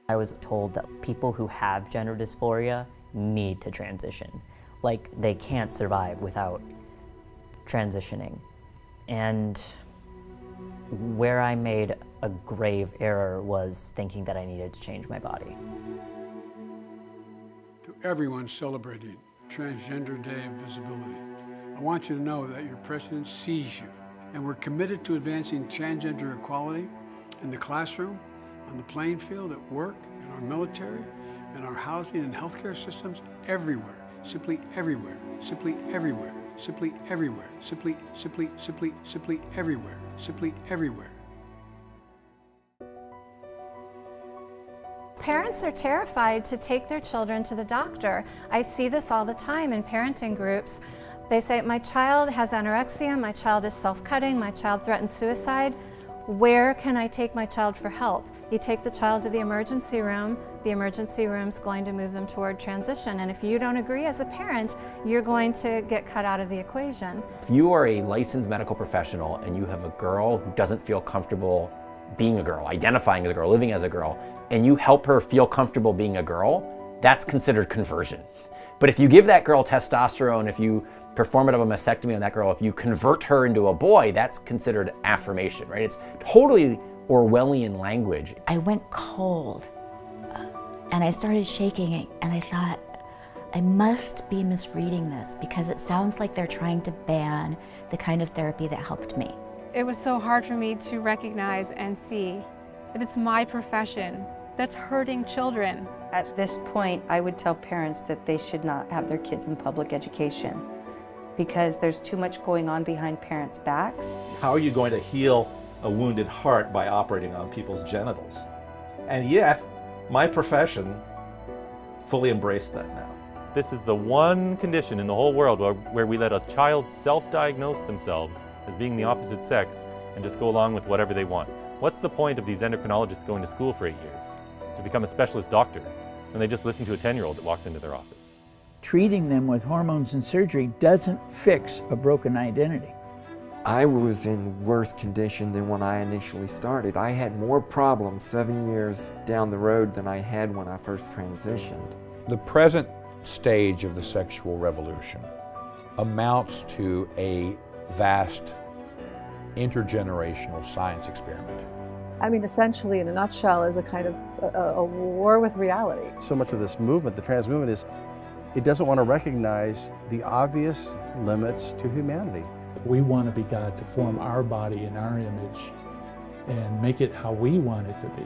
I was told that people who have gender dysphoria need to transition. Like, they can't survive without transitioning. And where I made a grave error was thinking that I needed to change my body. To everyone celebrating Transgender Day of Visibility, I want you to know that your president sees you, and we're committed to advancing transgender equality in the classroom, on the playing field, at work, in our military, in our housing and healthcare systems, everywhere, simply everywhere, simply everywhere, simply everywhere, simply everywhere, simply everywhere. Parents are terrified to take their children to the doctor. I see this all the time in parenting groups. They say, my child has anorexia, my child is self-cutting, my child threatens suicide. Where can I take my child for help? You take the child to the emergency room's going to move them toward transition. And if you don't agree as a parent, you're going to get cut out of the equation. If you are a licensed medical professional and you have a girl who doesn't feel comfortable being a girl, identifying as a girl, living as a girl, and you help her feel comfortable being a girl, that's considered conversion. But if you give that girl testosterone, if you perform a mastectomy on that girl, if you convert her into a boy, that's considered affirmation, right? It's totally Orwellian language. I went cold and I started shaking, and I thought, I must be misreading this because it sounds like they're trying to ban the kind of therapy that helped me. It was so hard for me to recognize and see that it's my profession that's hurting children. At this point, I would tell parents that they should not have their kids in public education because there's too much going on behind parents' backs. How are you going to heal a wounded heart by operating on people's genitals? And yet, my profession fully embraced that now. This is the one condition in the whole world where we let a child self-diagnose themselves as being the opposite sex and just go along with whatever they want. What's the point of these endocrinologists going to school for 8 years to become a specialist doctor when they just listen to a 10-year-old that walks into their office? Treating them with hormones and surgery doesn't fix a broken identity. I was in worse condition than when I initially started. I had more problems 7 years down the road than I had when I first transitioned. The present stage of the sexual revolution amounts to a vast intergenerational science experiment. I mean, essentially, in a nutshell, is a kind of a war with reality. So much of this movement, the trans movement, is it doesn't want to recognize the obvious limits to humanity. We want to be God, to form our body in our image and make it how we want it to be.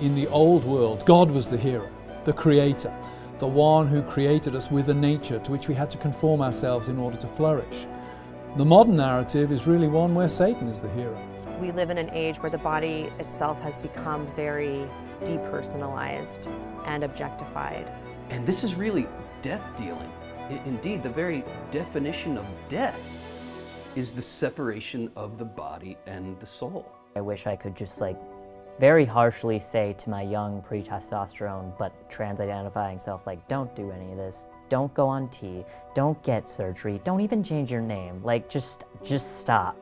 In the old world, God was the hero, the creator, the one who created us with a nature to which we had to conform ourselves in order to flourish. The modern narrative is really one where Satan is the hero. We live in an age where the body itself has become very depersonalized and objectified. And this is really death dealing. Indeed, the very definition of death is the separation of the body and the soul. I wish I could just very harshly say to my young pre-testosterone but trans-identifying self, don't do any of this, don't go on T, don't get surgery, don't even change your name, just stop.